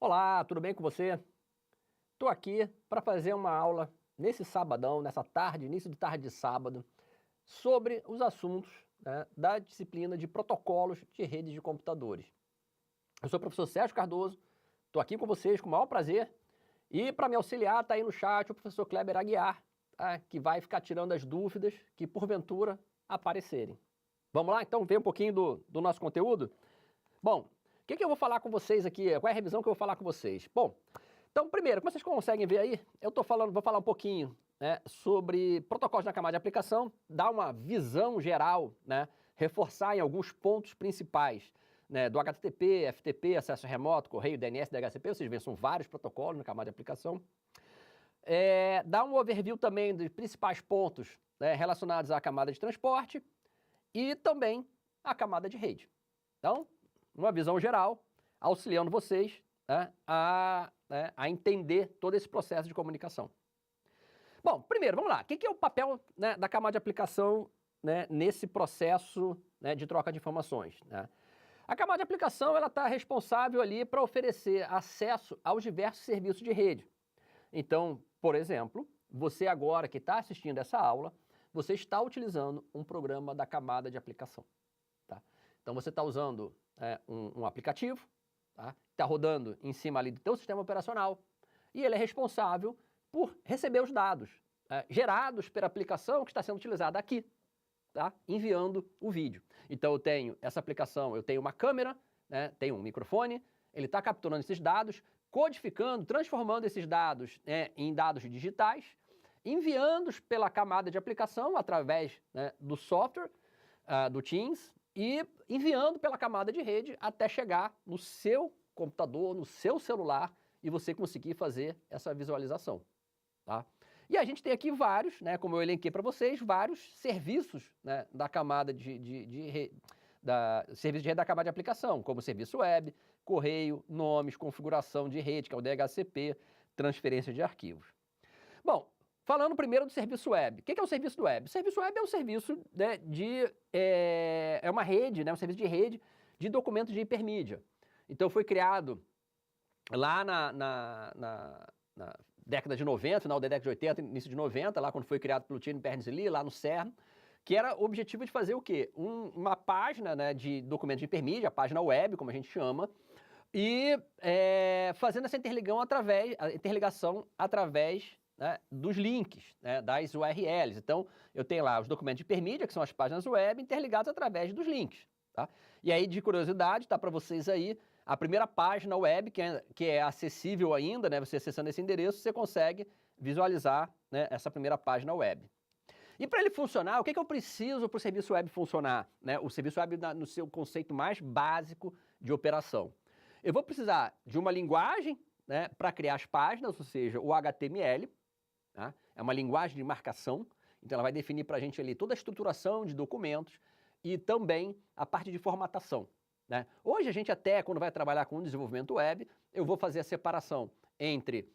Olá, tudo bem com você? Estou aqui para fazer uma aula nesse sabadão, nessa tarde, início de tarde de sábado, sobre os assuntos, né, da disciplina de protocolos de redes de computadores. Eu sou o professor Sérgio Cardoso, estou aqui com vocês com o maior prazer e para me auxiliar está aí no chat o professor Kleber Aguiar, tá, que vai ficar tirando as dúvidas que porventura aparecerem. Vamos lá então ver um pouquinho do nosso conteúdo? Bom, o que eu vou falar com vocês aqui? Qual é a revisão que eu vou falar com vocês? Bom, então primeiro, como vocês conseguem ver aí, vou falar um pouquinho, né, sobre protocolos na camada de aplicação, dar uma visão geral, né, reforçar em alguns pontos principais, né, do HTTP, FTP, acesso remoto, correio, DNS, DHCP, vocês veem, são vários protocolos na camada de aplicação. Dar um overview também dos principais pontos, né, relacionados à camada de transporte e também à camada de rede. Então, uma visão geral, auxiliando vocês, né, a entender todo esse processo de comunicação. Bom, primeiro, vamos lá. O que é o papel, né, da camada de aplicação, né, nesse processo, né, de troca de informações, né? A camada de aplicação está responsável ali para oferecer acesso aos diversos serviços de rede. Então, por exemplo, você agora que está assistindo essa aula, você está utilizando um programa da camada de aplicação. Tá? Então você está usando um aplicativo, tá? Está rodando em cima ali do teu sistema operacional e ele é responsável por receber os dados gerados pela aplicação que está sendo utilizada aqui, tá? Enviando o vídeo. Então eu tenho essa aplicação, eu tenho uma câmera, né? Tenho um microfone, ele está capturando esses dados, codificando, transformando esses dados, em dados digitais, enviando-os pela camada de aplicação através, né, do software, do Teams, e enviando pela camada de rede até chegar no seu computador, no seu celular, e você conseguir fazer essa visualização. Tá? E a gente tem aqui vários, né, como eu elenquei para vocês, vários serviços, né, da camada serviço de rede da camada de aplicação, como serviço web, correio, nomes, configuração de rede, que é o DHCP, transferência de arquivos. Bom, falando primeiro do serviço web. O que é o serviço web? O serviço web é um serviço, né, é uma rede, né, um serviço de rede de documentos de hipermídia. Então foi criado lá na década de 90, final da década de 80, início de 90, lá quando foi criado pelo Tim Berners-Lee, lá no CERN, que era o objetivo de fazer o quê? Uma página, né, de documentos de hipermídia, a página web, como a gente chama, e fazendo essa interligação através, né, dos links, né, das URLs. Então, eu tenho lá os documentos de hipermídia, que são as páginas web, interligados através dos links. Tá? E aí, de curiosidade, tá para vocês aí, a primeira página web, que é acessível ainda, né, você acessando esse endereço, você consegue visualizar, né, essa primeira página web. E para ele funcionar, o que eu preciso para o serviço web funcionar? Né? O serviço web no seu conceito mais básico de operação. Eu vou precisar de uma linguagem, né, para criar as páginas, ou seja, o HTML. Tá? É uma linguagem de marcação, então ela vai definir para a gente ali toda a estruturação de documentos e também a parte de formatação. Né? Hoje a gente até, quando vai trabalhar com desenvolvimento web, eu vou fazer a separação entre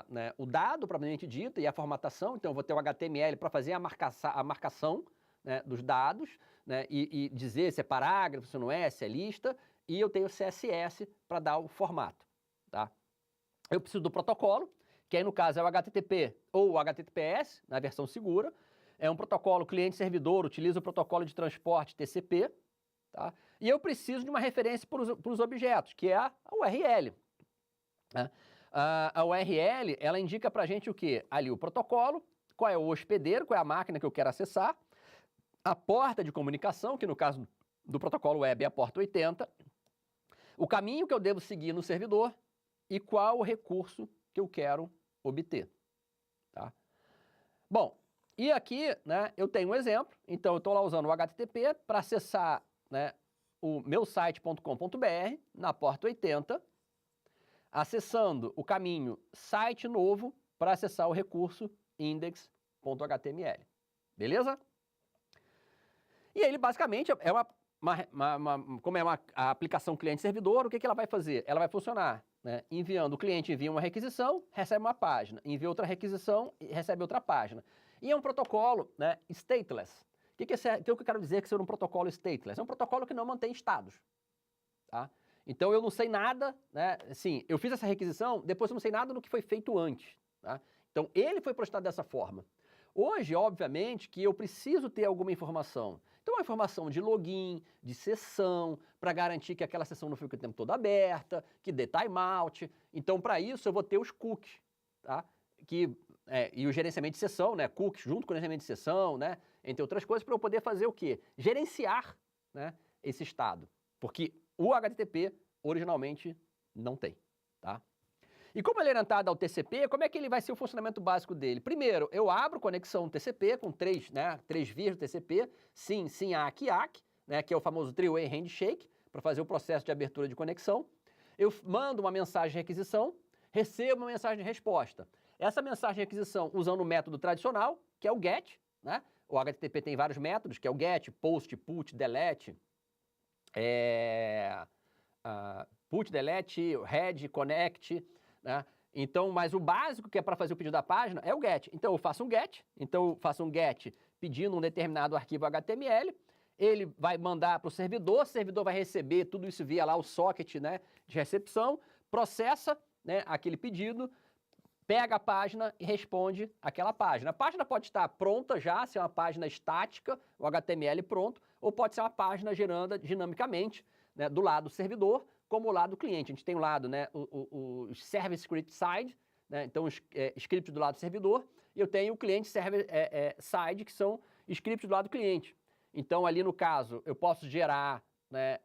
né, o dado propriamente dito e a formatação, então eu vou ter o HTML para fazer a marcação, né, dos dados, né, e dizer se é parágrafo, se não é, se é lista, e eu tenho o CSS para dar o formato. Tá? Eu preciso do protocolo, que aí no caso é o HTTP ou o HTTPS, na versão segura. É um protocolo cliente-servidor, utiliza o protocolo de transporte TCP. Tá? E eu preciso de uma referência para os objetos, que é a URL. Né? A URL, ela indica para a gente o quê? Ali o protocolo, qual é o hospedeiro, qual é a máquina que eu quero acessar, a porta de comunicação, que no caso do protocolo web é a porta 80, o caminho que eu devo seguir no servidor e qual o recurso que eu quero obter. Tá? Bom, e aqui, né, eu tenho um exemplo, então eu estou lá usando o HTTP para acessar, né, o meu site.com.br na porta 80, acessando o caminho site novo para acessar o recurso index.html. Beleza? E ele basicamente é como é uma aplicação cliente-servidor, o que ela vai fazer? Ela vai funcionar, né, enviando, o cliente envia uma requisição, recebe uma página, envia outra requisição e recebe outra página. E é um protocolo, né, stateless. O que eu quero dizer que ser um protocolo stateless? É um protocolo que não mantém estados. Tá? Então, eu não sei nada, né? Assim, eu fiz essa requisição, depois eu não sei nada do que foi feito antes, tá? Então, ele foi postado dessa forma. Hoje, obviamente, que eu preciso ter alguma informação. Então, uma informação de login, de sessão, para garantir que aquela sessão não fique o tempo todo aberta, que dê timeout. Então, para isso, eu vou ter os cookies, tá? E o gerenciamento de sessão, né? Cookies junto com o gerenciamento de sessão, né? Entre outras coisas, para eu poder fazer o quê? Gerenciar, né, esse estado. Porque o HTTP, originalmente, não tem, tá? E como ele é orientado ao TCP, como é que ele vai ser o funcionamento básico dele? Primeiro, eu abro conexão TCP com três vias do TCP, SYN, ACK, ACK, né, que é o famoso three-way handshake, para fazer o processo de abertura de conexão. Eu mando uma mensagem de requisição, recebo uma mensagem de resposta. Essa mensagem de requisição usando o método tradicional, que é o GET, né? O HTTP tem vários métodos, que é o GET, POST, PUT, DELETE, PUT, DELETE, READ, CONNECT, né? Então, mas o básico que é para fazer o pedido da página é o GET. Então, eu faço um GET pedindo um determinado arquivo HTML, ele vai mandar para o servidor vai receber tudo isso via lá o socket, né, de recepção, processa, né, aquele pedido, pega a página e responde aquela página. A página pode estar pronta já, ser uma página estática, o HTML pronto, ou pode ser uma página gerada dinamicamente, né, do lado do servidor, como o lado do cliente. A gente tem um lado, né, o Service Script Side, né, então os scripts do lado do servidor, e eu tenho o cliente Server Side, que são scripts do lado do cliente. Então, ali no caso, eu posso gerar, né,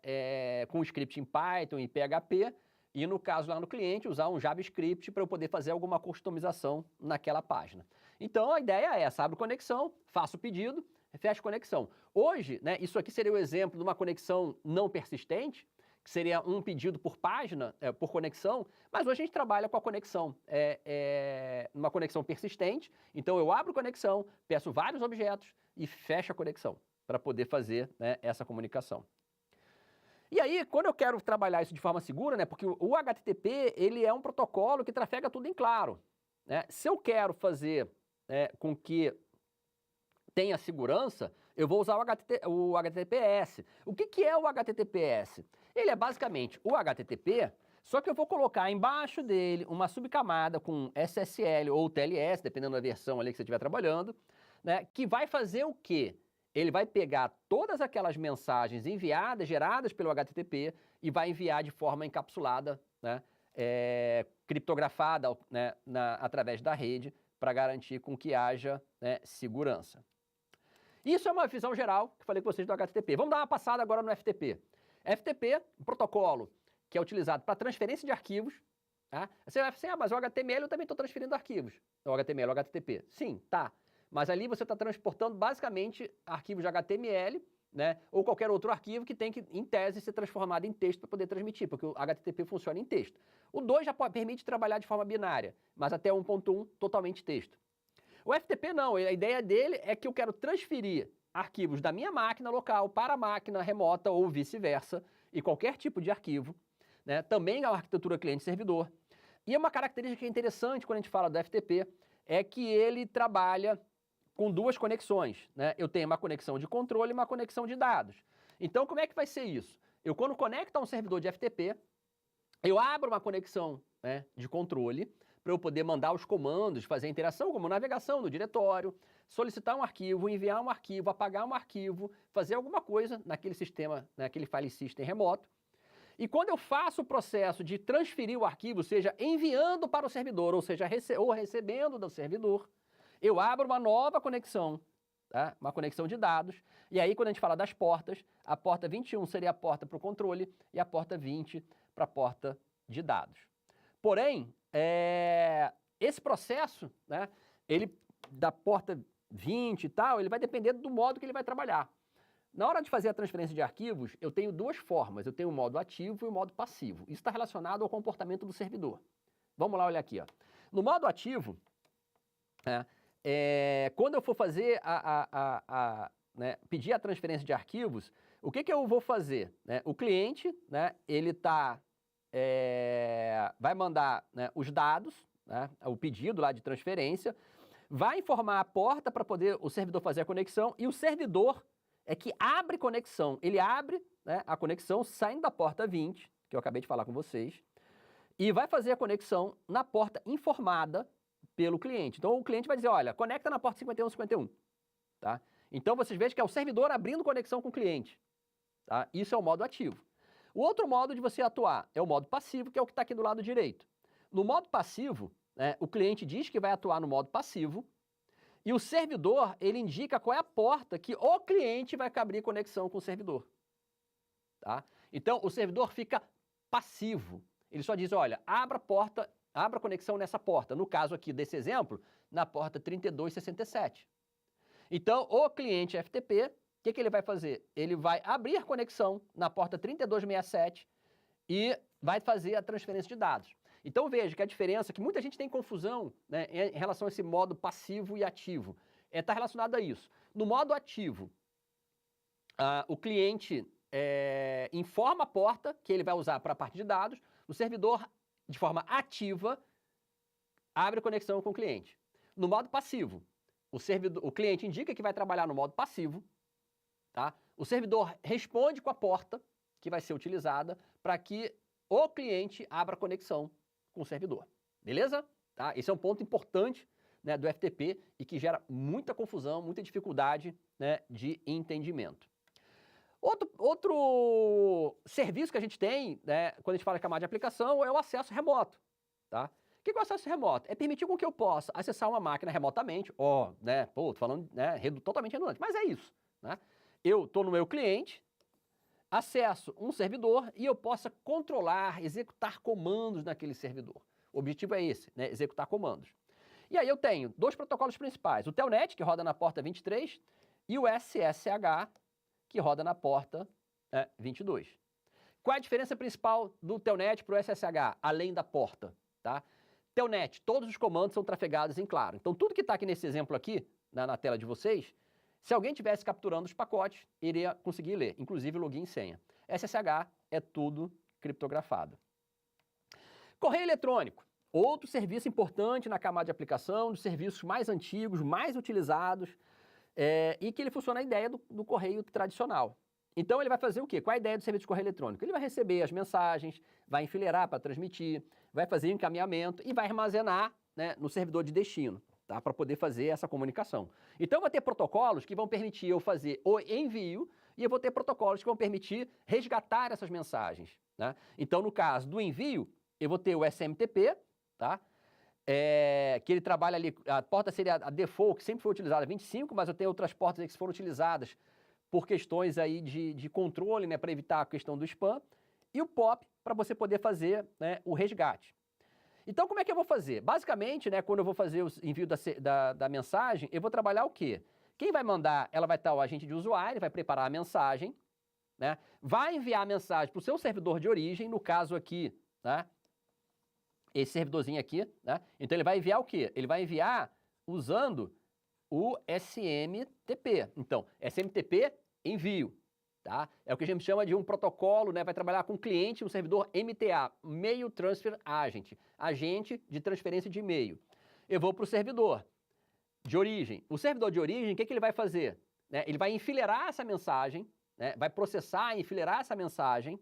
com script em Python e PHP, e no caso lá no cliente, usar um JavaScript para eu poder fazer alguma customização naquela página. Então, a ideia é essa, abro conexão, faço o pedido, fecho conexão. Hoje, né, isso aqui seria o exemplo de uma conexão não persistente, que seria um pedido por página, por conexão, mas hoje a gente trabalha com a conexão, uma conexão persistente. Então, eu abro conexão, peço vários objetos e fecho a conexão para poder fazer, né, essa comunicação. E aí, quando eu quero trabalhar isso de forma segura, né, porque o HTTP, ele é um protocolo que trafega tudo em claro, né? Se eu quero fazer com que tenha segurança, eu vou usar o HTTPS. O que é o HTTPS? Ele é basicamente o HTTP, só que eu vou colocar embaixo dele uma subcamada com SSL ou TLS, dependendo da versão ali que você estiver trabalhando, né, que vai fazer o quê? Ele vai pegar todas aquelas mensagens enviadas, geradas pelo HTTP, e vai enviar de forma encapsulada, né, criptografada, né, através da rede, para garantir com que haja, né, segurança. Isso é uma visão geral que eu falei com vocês do HTTP. Vamos dar uma passada agora no FTP. FTP, um protocolo que é utilizado para transferência de arquivos. Tá? Você vai dizer, mas o HTML eu também estou transferindo arquivos. O HTML, o HTTP. Sim, tá. Mas ali você está transportando basicamente arquivos de HTML, né, ou qualquer outro arquivo que tem que, em tese, ser transformado em texto para poder transmitir, porque o HTTP funciona em texto. O 2 já permite trabalhar de forma binária, mas até 1.1 totalmente texto. O FTP não, a ideia dele é que eu quero transferir arquivos da minha máquina local para a máquina remota ou vice-versa, e qualquer tipo de arquivo, né, também é uma arquitetura cliente-servidor. E uma característica interessante quando a gente fala do FTP é que ele trabalha com duas conexões, né? Eu tenho uma conexão de controle e uma conexão de dados. Então, como é que vai ser isso? Eu, quando conecto a um servidor de FTP, eu abro uma conexão, né, de controle para eu poder mandar os comandos, fazer interação, como navegação no diretório, solicitar um arquivo, enviar um arquivo, apagar um arquivo, fazer alguma coisa naquele sistema, naquele file system remoto. E quando eu faço o processo de transferir o arquivo, seja enviando para o servidor, ou seja, recebendo do servidor, eu abro uma nova conexão, tá? Uma conexão de dados, e aí quando a gente fala das portas, a porta 21 seria a porta para o controle e a porta 20 para a porta de dados. Porém, esse processo, né, ele, da porta 20 e tal, ele vai depender do modo que ele vai trabalhar. Na hora de fazer a transferência de arquivos, eu tenho duas formas. Eu tenho o modo ativo e o modo passivo. Isso está relacionado ao comportamento do servidor. Vamos lá olhar aqui. Ó. No modo ativo, quando eu for fazer pedir a transferência de arquivos, o que eu vou fazer? Né? O cliente, né, ele vai mandar, né, os dados, né, o pedido lá de transferência, vai informar a porta para poder o servidor fazer a conexão, e o servidor é que abre conexão. Ele abre, né, a conexão saindo da porta 20 que eu acabei de falar com vocês, e vai fazer a conexão na porta informada pelo cliente. Então, o cliente vai dizer, olha, conecta na porta 5151, tá? Então, vocês vejam que é o servidor abrindo conexão com o cliente, tá? Isso é o modo ativo. O outro modo de você atuar é o modo passivo, que é o que está aqui do lado direito. No modo passivo, né, o cliente diz que vai atuar no modo passivo e o servidor, ele indica qual é a porta que o cliente vai abrir conexão com o servidor, tá? Então, o servidor fica passivo. Ele só diz, olha, abra a conexão nessa porta. No caso aqui desse exemplo, na porta 3267. Então, o cliente FTP, o que ele vai fazer? Ele vai abrir conexão na porta 3267 e vai fazer a transferência de dados. Então, veja que a diferença, que muita gente tem confusão, né, em relação a esse modo passivo e ativo, está relacionado a isso. No modo ativo, o cliente informa a porta que ele vai usar para a parte de dados, o servidor, de forma ativa, abre conexão com o cliente. No modo passivo, o cliente indica que vai trabalhar no modo passivo, tá? O servidor responde com a porta que vai ser utilizada para que o cliente abra conexão com o servidor. Beleza? Tá? Esse é um ponto importante, né, do FTP e que gera muita confusão, muita dificuldade, né, de entendimento. Outro serviço que a gente tem, né, quando a gente fala de camada de aplicação, é o acesso remoto. Tá? O que é o acesso remoto? É permitir com que eu possa acessar uma máquina remotamente, né, tô falando, né, totalmente redundante, mas é isso. Né? Eu estou no meu cliente, acesso um servidor e eu possa controlar, executar comandos naquele servidor. O objetivo é esse, né, executar comandos. E aí eu tenho dois protocolos principais, o Telnet, que roda na porta 23, e o SSH, que roda na porta 22. Qual é a diferença principal do Telnet para o SSH, além da porta? Tá? Telnet, todos os comandos são trafegados em claro. Então, tudo que está aqui nesse exemplo aqui, na tela de vocês, se alguém estivesse capturando os pacotes, iria conseguir ler, inclusive login e senha. SSH é tudo criptografado. Correio eletrônico, outro serviço importante na camada de aplicação, dos serviços mais antigos, mais utilizados, e que ele funciona a ideia do correio tradicional. Então, ele vai fazer o quê? Qual é a ideia do serviço de correio eletrônico? Ele vai receber as mensagens, vai enfileirar para transmitir, vai fazer encaminhamento e vai armazenar, né, no servidor de destino, tá? Para poder fazer essa comunicação. Então, eu vou ter protocolos que vão permitir eu fazer o envio e eu vou ter protocolos que vão permitir resgatar essas mensagens. Né? Então, no caso do envio, eu vou ter o SMTP, tá? Que ele trabalha ali, a porta seria a default, que sempre foi utilizada, 25, mas eu tenho outras portas aí que foram utilizadas por questões aí de controle, né, para evitar a questão do spam, e o POP para você poder fazer, né, o resgate. Então, como é que eu vou fazer? Basicamente, né, quando eu vou fazer o envio da mensagem, eu vou trabalhar o quê? Quem vai mandar, ela vai estar o agente de usuário, vai preparar a mensagem, né, vai enviar a mensagem para o seu servidor de origem, no caso aqui, né, esse servidorzinho aqui, né? Então ele vai enviar o quê? Ele vai enviar usando o SMTP. Então, SMTP, envio, tá? É o que a gente chama de um protocolo, né? Vai trabalhar com cliente, um servidor MTA, Mail Transfer Agent, agente de transferência de e-mail. Eu vou para o servidor de origem. O servidor de origem, o que ele vai fazer? Né? Ele vai enfileirar essa mensagem, né? Vai processar, enfileirar essa mensagem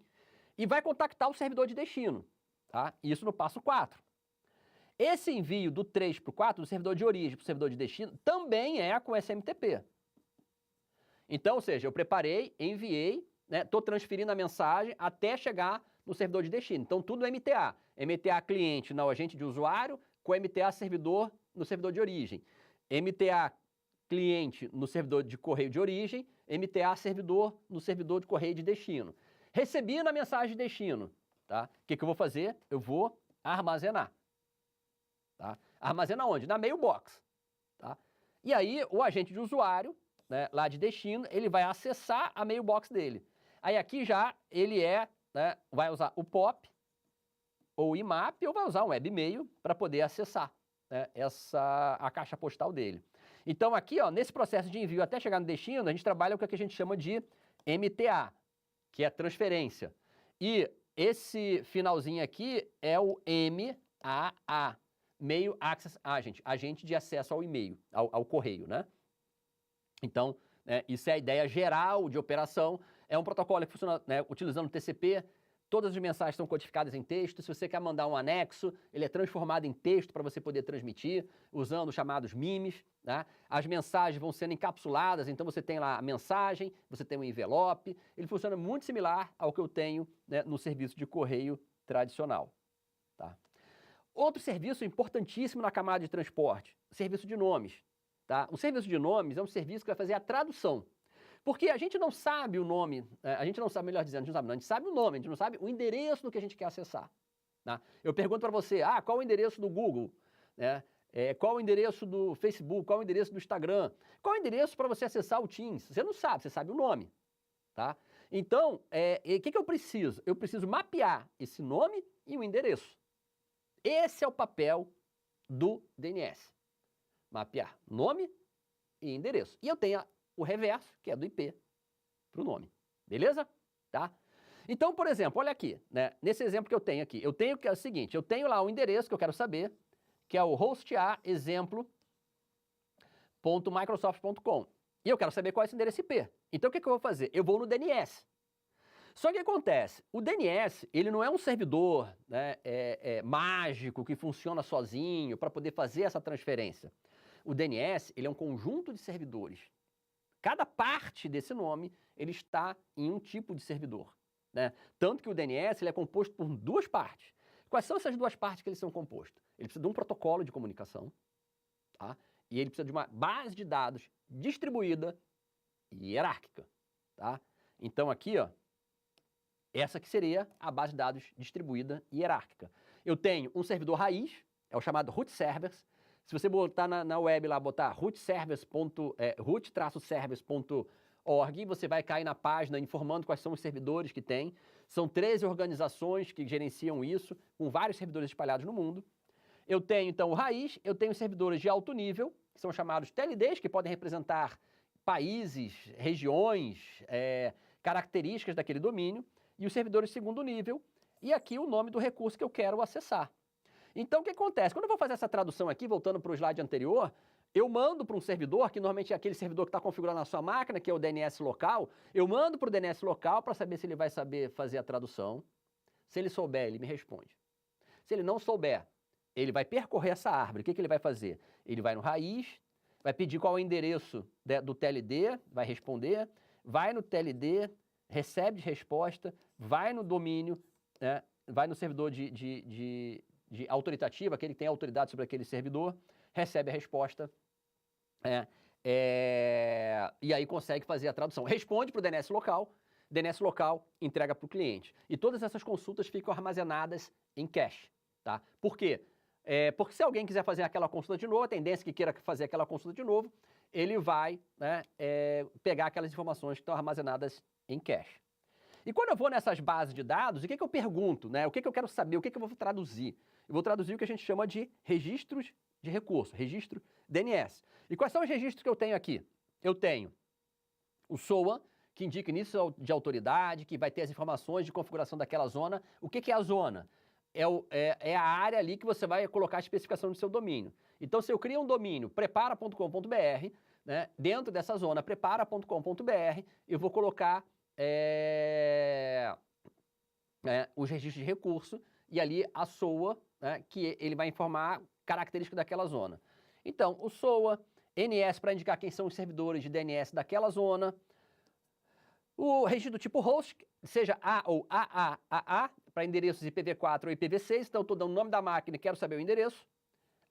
e vai contactar o servidor de destino. Tá? Isso no passo 4. Esse envio do 3 para o 4, do servidor de origem para o servidor de destino, também é com SMTP. Então, ou seja, eu preparei, enviei, estou transferindo a mensagem até chegar no servidor de destino. Então, tudo MTA. MTA cliente no agente de usuário, com MTA servidor no servidor de origem. MTA cliente no servidor de correio de origem, MTA servidor no servidor de correio de destino. Recebi na mensagem de destino. Tá? O que eu vou fazer? Eu vou armazenar. Tá? Armazena onde? Na mailbox. Tá? E aí, o agente de usuário, né, lá de destino, ele vai acessar a mailbox dele. Aí aqui já ele né, vai usar o POP, ou o IMAP, ou vai usar um webmail para poder acessar, né, a caixa postal dele. Então aqui, ó, nesse processo de envio até chegar no destino, a gente trabalha com o que a gente chama de MTA, que é transferência. E esse finalzinho aqui é o MAA, Mail Access Agent, agente de acesso ao e-mail, ao correio, né? Então, isso é a ideia geral de operação. É um protocolo que funciona, né, utilizando TCP, todas as mensagens são codificadas em texto. Se você quer mandar um anexo, ele é transformado em texto para você poder transmitir, usando os chamados memes, né? As mensagens vão sendo encapsuladas, então você tem lá a mensagem, você tem um envelope. Ele funciona muito similar ao que eu tenho, né, no serviço de correio tradicional. Tá? Outro serviço importantíssimo na camada de transporte, serviço de nomes. Tá? O serviço de nomes é um serviço que vai fazer a tradução. Porque a gente não sabe o nome, a gente não sabe, melhor dizendo, a gente não sabe, não, a gente sabe o nome, a gente não sabe o endereço do que a gente quer acessar. Tá? Eu pergunto para você, qual é o endereço do Google? Né? Qual é o endereço do Facebook? Qual é o endereço do Instagram? Qual é o endereço para você acessar o Teams? Você não sabe, você sabe o nome. Tá? Então, o que eu preciso? Eu preciso mapear esse nome e o endereço. Esse é o papel do DNS. Mapear nome e endereço. E eu tenho o reverso, que é do IP, para o nome. Beleza? Tá? Então, por exemplo, olha aqui, né? Nesse exemplo que eu tenho aqui, eu tenho que é o seguinte, eu tenho lá um endereço que eu quero saber, que é o hostearexemplo.microsoft.com. E eu quero saber qual é esse endereço IP. Então, o que eu vou fazer? Eu vou no DNS. Só que o que acontece? O DNS, ele não é um servidor, né, mágico que funciona sozinho para poder fazer essa transferência. O DNS, ele é um conjunto de servidores. Cada parte desse nome, ele está em um tipo de servidor. Né? Tanto que o DNS ele é composto por duas partes. Quais são essas duas partes que eles são compostos? Ele precisa de um protocolo de comunicação, tá? E ele precisa de uma base de dados distribuída e hierárquica. Tá? Então aqui, ó, essa que seria a base de dados distribuída e hierárquica. Eu tenho um servidor raiz, é o chamado root servers. Se você botar na web lá, botar root-servers.org, você vai cair na página informando quais são os servidores que tem. São 13 organizações que gerenciam isso, com vários servidores espalhados no mundo. Eu tenho, então, o raiz, eu tenho servidores de alto nível, que são chamados TLDs, que podem representar países, regiões, características daquele domínio, e os servidores de segundo nível, e aqui o nome do recurso que eu quero acessar. Então, o que acontece? Quando eu vou fazer essa tradução aqui, voltando para o slide anterior, eu mando para um servidor, que normalmente é aquele servidor que está configurado na sua máquina, que é o DNS local, eu mando para o DNS local para saber se ele vai saber fazer a tradução. Se ele souber, ele me responde. Se ele não souber, ele vai percorrer essa árvore. O que ele vai fazer? Ele vai no raiz, vai pedir qual é o endereço do TLD, vai responder, vai no TLD, recebe resposta, vai no domínio, né, vai no servidor de autoritativo, aquele que tem autoridade sobre aquele servidor, recebe a resposta e aí consegue fazer a tradução. Responde para o DNS local entrega para o cliente. E todas essas consultas ficam armazenadas em cache. Tá? Por quê? Porque se alguém quiser fazer aquela consulta de novo, a tendência que queira fazer aquela consulta de novo, ele vai, né, pegar aquelas informações que estão armazenadas em cache. E quando eu vou nessas bases de dados, o que eu pergunto? Né? O que eu quero saber? O que eu vou traduzir? Eu vou traduzir o que a gente chama de registros de recurso, registro DNS. E quais são os registros que eu tenho aqui? Eu tenho o SOA, que indica início de autoridade, que vai ter as informações de configuração daquela zona. O que é a zona? É a área ali que você vai colocar a especificação do seu domínio. Então, se eu crio um domínio, prepara.com.br, né, dentro dessa zona, prepara.com.br, eu vou colocar os registros de recurso e ali a SOA, né, que ele vai informar características daquela zona. Então, o SOA, NS para indicar quem são os servidores de DNS daquela zona, o registro do tipo host, seja A ou AAAA, para endereços IPv4 ou IPv6, então estou dando o nome da máquina e quero saber o endereço.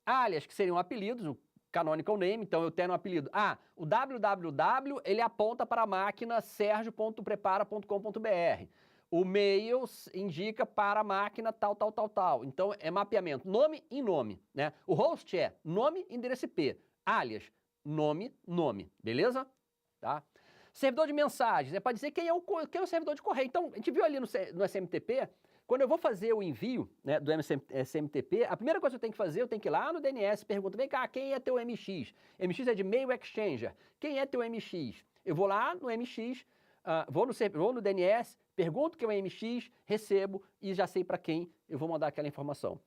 Alias, que seriam apelidos, o canonical name, então eu tenho um apelido. O www, ele aponta para a máquina sergio.prepara.com.br. O mail indica para a máquina tal. Então, é mapeamento, nome em nome, né? O host é nome, endereço IP. Alias, nome, beleza? Tá? Servidor de mensagens, é para dizer quem é o servidor de correio. Então, a gente viu ali no SMTP, quando eu vou fazer o envio, né, do SMTP, a primeira coisa que eu tenho que fazer, eu tenho que ir lá no DNS, pergunto, vem cá, quem é teu MX? MX é de Mail Exchanger. Quem é teu MX? Eu vou lá no MX, vou no DNS, pergunto quem é o MX, recebo e já sei para quem eu vou mandar aquela informação.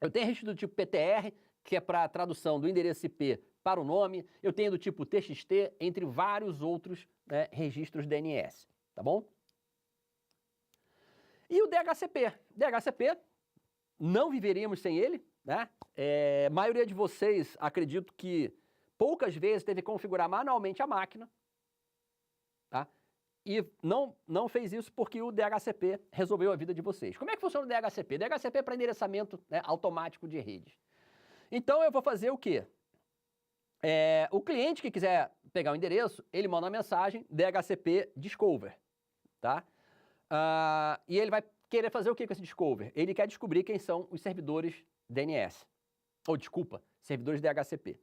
Eu tenho registro do tipo PTR, que é para a tradução do endereço IP para o nome. Eu tenho do tipo TXT, entre vários outros, né, registros DNS. Tá bom? E o DHCP. DHCP, não viveríamos sem ele, né? A maioria de vocês, acredito que poucas vezes teve que configurar manualmente a máquina, tá? E não fez isso porque o DHCP resolveu a vida de vocês. Como é que funciona o DHCP? DHCP é para endereçamento, né, automático de redes. Então eu vou fazer o quê? O cliente que quiser pegar o endereço, ele manda uma mensagem DHCP Discover, tá? E ele vai querer fazer o que com esse Discover? Ele quer descobrir quem são os servidores DNS. Ou, desculpa, servidores DHCP.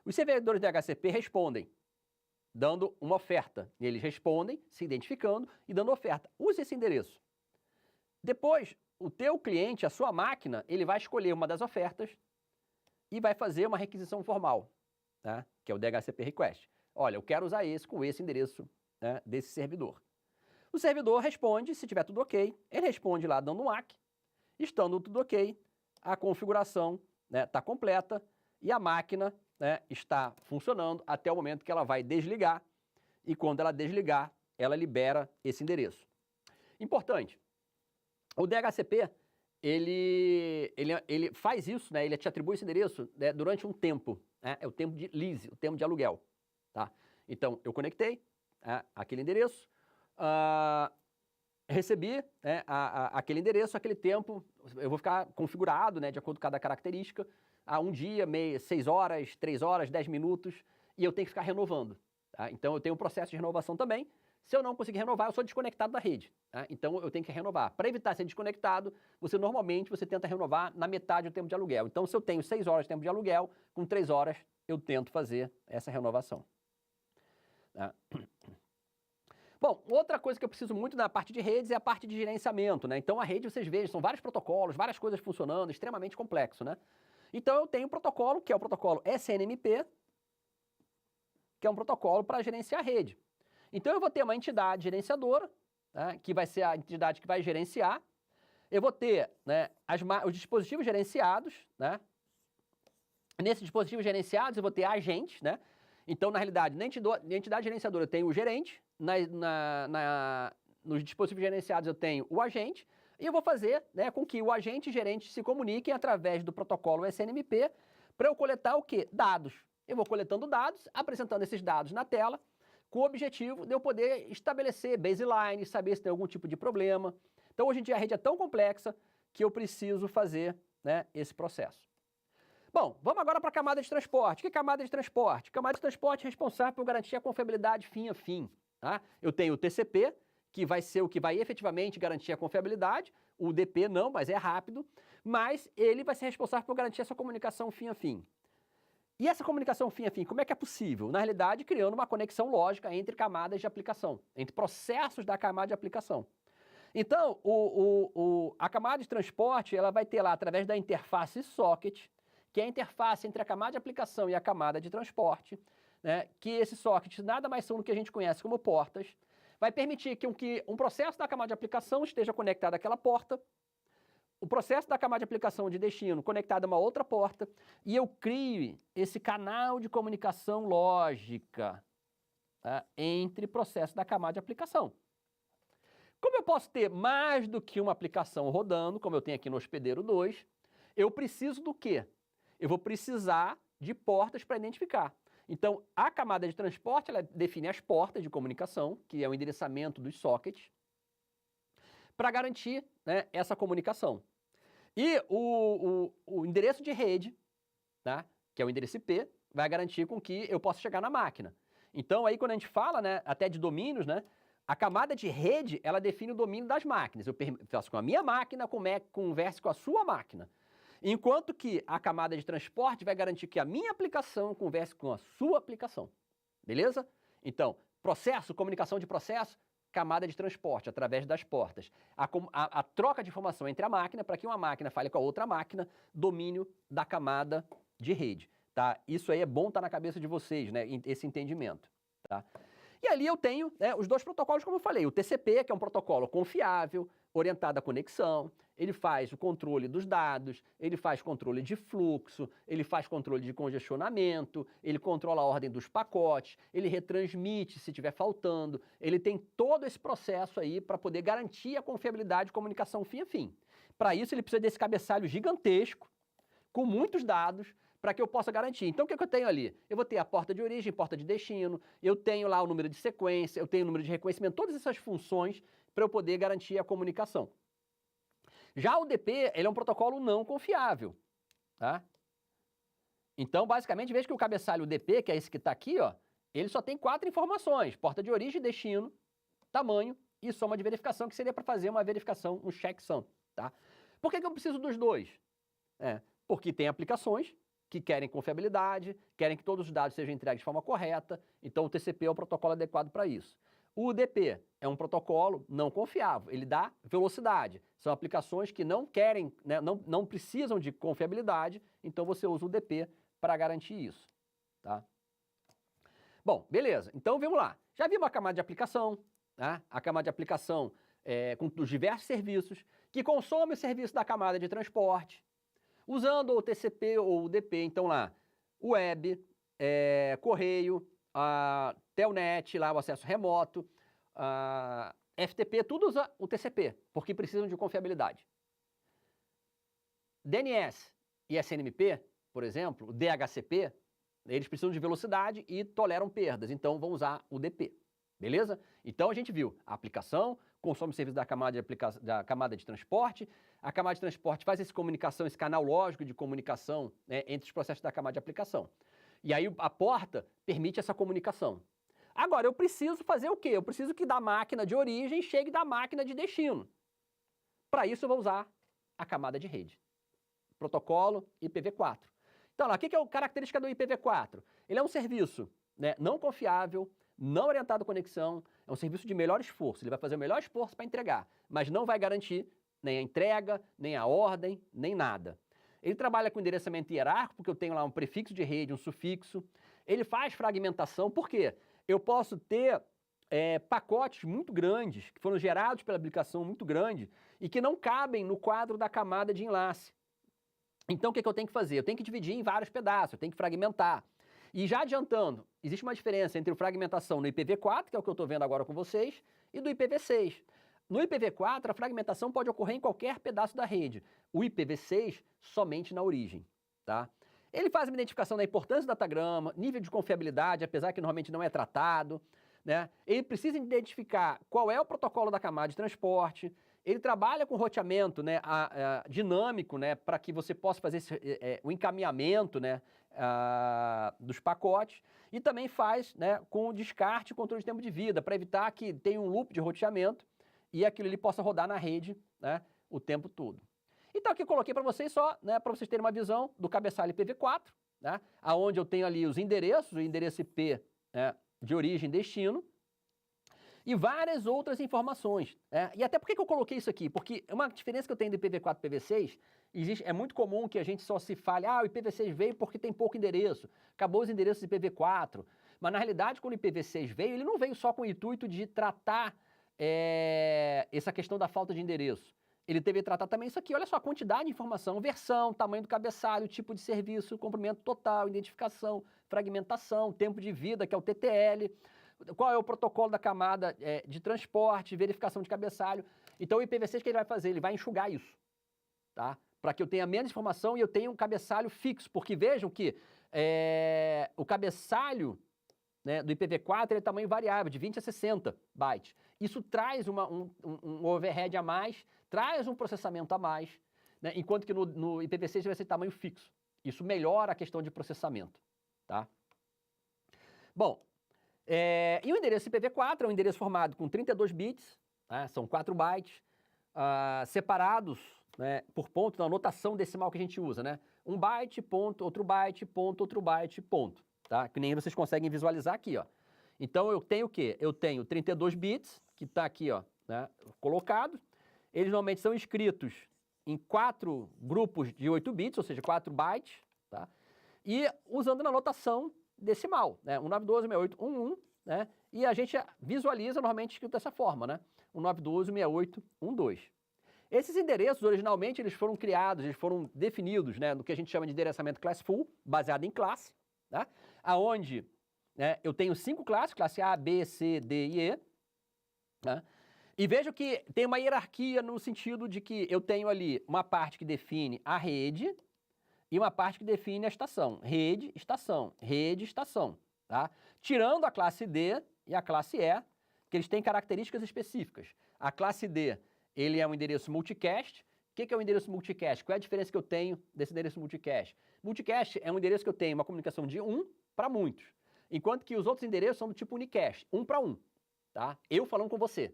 Os servidores DHCP respondem, dando uma oferta. Eles respondem, se identificando e dando oferta. Use esse endereço. Depois, o teu cliente, a sua máquina, ele vai escolher uma das ofertas e vai fazer uma requisição formal, tá? Que é o DHCP Request. Olha, eu quero usar esse com esse endereço, né, desse servidor. O servidor responde, se tiver tudo ok, ele responde lá dando um ACK, estando tudo ok, a configuração está completa e a máquina, né, está funcionando até o momento que ela vai desligar e quando ela desligar, ela libera esse endereço. Importante, o DHCP, ele faz isso, né, ele te atribui esse endereço, né, durante um tempo, né, é o tempo de lease, o tempo de aluguel. Tá? Então, eu conectei aquele endereço, recebi, né, aquele endereço, aquele tempo, eu vou ficar configurado, né, de acordo com cada característica, um dia, 6 horas, 3 horas, 10 minutos, e eu tenho que ficar renovando. Tá? Então, eu tenho um processo de renovação também. Se eu não conseguir renovar, eu sou desconectado da rede. Tá? Então, eu tenho que renovar. Para evitar ser desconectado, normalmente você tenta renovar na metade do tempo de aluguel. Então, se eu tenho 6 horas de tempo de aluguel, com 3 horas eu tento fazer essa renovação. Tá? Bom, outra coisa que eu preciso muito na parte de redes é a parte de gerenciamento, né? Então, a rede, vocês vejam, são vários protocolos, várias coisas funcionando, extremamente complexo, né? Então, eu tenho um protocolo, que é o protocolo SNMP, que é um protocolo para gerenciar a rede. Então, eu vou ter uma entidade gerenciadora, né, que vai ser a entidade que vai gerenciar. Eu vou ter, né, os dispositivos gerenciados, né? Nesses dispositivos gerenciados, eu vou ter agentes, né? Então, na realidade, na entidade gerenciadora eu tenho o gerente, nos dispositivos gerenciados eu tenho o agente, e eu vou fazer, né, com que o agente e o gerente se comuniquem através do protocolo SNMP para eu coletar o quê? Dados. Eu vou coletando dados, apresentando esses dados na tela, com o objetivo de eu poder estabelecer baseline, saber se tem algum tipo de problema. Então, hoje em dia, a rede é tão complexa que eu preciso fazer, né, esse processo. Bom, vamos agora para a camada de transporte. O que é camada de transporte? Camada de transporte é responsável por garantir a confiabilidade fim a fim. Tá? Eu tenho o TCP, que vai ser o que vai efetivamente garantir a confiabilidade, o DP não, mas é rápido, mas ele vai ser responsável por garantir essa comunicação fim a fim. E essa comunicação fim a fim, como é que é possível? Na realidade, criando uma conexão lógica entre camadas de aplicação, entre processos da camada de aplicação. Então, a camada de transporte, ela vai ter lá, através da interface socket, que é a interface entre a camada de aplicação e a camada de transporte, né, que esses sockets nada mais são do que a gente conhece como portas, vai permitir que um processo da camada de aplicação esteja conectado àquela porta, o processo da camada de aplicação de destino conectado a uma outra porta, e eu crio esse canal de comunicação lógica, tá, entre processos da camada de aplicação. Como eu posso ter mais do que uma aplicação rodando, como eu tenho aqui no Hospedeiro 2, eu preciso do quê? Eu vou precisar de portas para identificar. Então, a camada de transporte, ela define as portas de comunicação, que é o endereçamento dos sockets, para garantir, né, essa comunicação. E o endereço de rede, tá, que é o endereço IP, vai garantir com que eu possa chegar na máquina. Então, aí quando a gente fala, né, até de domínios, né, a camada de rede, ela define o domínio das máquinas. Eu faço com a minha máquina, converse com a sua máquina. Enquanto que a camada de transporte vai garantir que a minha aplicação converse com a sua aplicação. Beleza? Então, processo, comunicação de processo, camada de transporte, através das portas. A troca de informação entre a máquina, para que uma máquina fale com a outra máquina, domínio da camada de rede. Tá? Isso aí é bom estar na cabeça de vocês, né? Esse entendimento. Tá? E ali eu tenho, né, os dois protocolos, como eu falei, o TCP, que é um protocolo confiável, orientado à conexão, ele faz o controle dos dados, ele faz controle de fluxo, ele faz controle de congestionamento, ele controla a ordem dos pacotes, ele retransmite se estiver faltando, ele tem todo esse processo aí para poder garantir a confiabilidade de comunicação fim a fim. Para isso, ele precisa desse cabeçalho gigantesco, com muitos dados, para que eu possa garantir. Então, o que eu tenho ali? Eu vou ter a porta de origem, porta de destino, eu tenho lá o número de sequência, eu tenho o número de reconhecimento, todas essas funções para eu poder garantir a comunicação. Já o DP, ele é um protocolo não confiável, tá? Então, basicamente, veja que o cabeçalho DP, que é esse que está aqui, ó, ele só tem 4 informações: porta de origem, destino, tamanho e soma de verificação, que seria para fazer uma verificação, um checksum, tá? Por que eu preciso dos dois? Porque tem aplicações que querem confiabilidade, querem que todos os dados sejam entregues de forma correta, então o TCP é o protocolo adequado para isso. O UDP é um protocolo não confiável, ele dá velocidade. São aplicações que não querem, né, não precisam de confiabilidade, então você usa o UDP para garantir isso, tá? Bom, beleza, então vamos lá. Já vimos a camada de aplicação, né? A camada de aplicação com os diversos serviços, que consome o serviço da camada de transporte, usando o TCP ou o UDP, então lá, web, correio, telnet, lá o acesso remoto, FTP, tudo usa o TCP, porque precisam de confiabilidade. DNS e SNMP, por exemplo, o DHCP, eles precisam de velocidade e toleram perdas, então vão usar o DP, beleza? Então a gente viu a aplicação, consome o serviço da camada de transporte, a camada de transporte faz essa comunicação, esse canal lógico de comunicação, né, entre os processos da camada de aplicação. E aí a porta permite essa comunicação. Agora, eu preciso fazer o quê? Eu preciso que da máquina de origem chegue da máquina de destino. Para isso eu vou usar a camada de rede. Protocolo IPv4. Então lá, o que é a característica do IPv4? Ele é um serviço, né, não confiável, não orientado à conexão, é um serviço de melhor esforço. Ele vai fazer o melhor esforço para entregar, mas não vai garantir nem a entrega, nem a ordem, nem nada. Ele trabalha com endereçamento hierárquico, porque eu tenho lá um prefixo de rede, um sufixo. Ele faz fragmentação, por quê? Eu posso ter pacotes muito grandes, que foram gerados pela aplicação muito grande, e que não cabem no quadro da camada de enlace. Então, o que eu tenho que fazer? Eu tenho que dividir em vários pedaços, eu tenho que fragmentar. E já adiantando, existe uma diferença entre a fragmentação no IPv4, que é o que eu estou vendo agora com vocês, e do IPv6. No IPv4, a fragmentação pode ocorrer em qualquer pedaço da rede. O IPv6, somente na origem, tá? Ele faz uma identificação da importância do datagrama, nível de confiabilidade, apesar que normalmente não é tratado, né? Ele precisa identificar qual é o protocolo da camada de transporte. Ele trabalha com roteamento, né, dinâmico, né, para que você possa fazer o encaminhamento, né, dos pacotes, e também faz, né, com o descarte e controle de tempo de vida, para evitar que tenha um loop de roteamento e aquilo ali possa rodar na rede, né, o tempo todo. Então aqui eu coloquei para vocês só, né, para vocês terem uma visão do cabeçalho IPv4, né, aonde eu tenho ali os endereços, o endereço IP, né, de origem e destino, e várias outras informações. E até por que eu coloquei isso aqui? Porque uma diferença que eu tenho do IPv4 e IPv6, é muito comum que a gente só se fale, o IPv6 veio porque tem pouco endereço, acabou os endereços de IPv4, mas na realidade quando o IPv6 veio, ele não veio só com o intuito de tratar essa questão da falta de endereço. Ele teve que tratar também isso aqui, olha só, a quantidade de informação, versão, tamanho do cabeçalho, tipo de serviço, comprimento total, identificação, fragmentação, tempo de vida, que é o TTL, qual é o protocolo da camada de transporte, verificação de cabeçalho. Então o IPv6 que ele vai fazer? Ele vai enxugar isso, tá? Para que eu tenha menos informação e eu tenha um cabeçalho fixo, porque vejam que o cabeçalho, né, do IPv4 é tamanho variável, de 20 a 60 bytes. Isso traz um overhead a mais, traz um processamento a mais, né, enquanto que no IPv6 vai ser tamanho fixo. Isso melhora a questão de processamento, tá? Bom, e o endereço IPv4 é um endereço formado com 32 bits, né, são 4 bytes, separados, né, por ponto na notação decimal que a gente usa, né? Um byte, ponto, outro byte, ponto, outro byte, ponto, tá? Que nem vocês conseguem visualizar aqui, ó. Então eu tenho o quê? Eu tenho 32 bits, que está aqui, ó, né, colocado. Eles normalmente são escritos em 4 grupos de 8 bits, ou seja, 4 bytes, tá? E usando na notação decimal, né? 192.168.11, né? E a gente visualiza normalmente escrito dessa forma, né? 192.168.12. Esses endereços, originalmente, eles foram criados, eles foram definidos, né, no que a gente chama de endereçamento classful, baseado em classe, tá? Aonde, né, eu tenho 5 classes, classe A, B, C, D e E, tá? E vejo que tem uma hierarquia no sentido de que eu tenho ali uma parte que define a rede e uma parte que define a estação. Rede, estação, tá? Tirando a classe D e a classe E, que eles têm características específicas. A classe D, ele é um endereço multicast. O que é um endereço multicast? Qual é a diferença que eu tenho desse endereço multicast? Multicast é um endereço que eu tenho uma comunicação de 1 para muitos, enquanto que os outros endereços são do tipo unicast, 1 para 1, tá? Eu falando com você.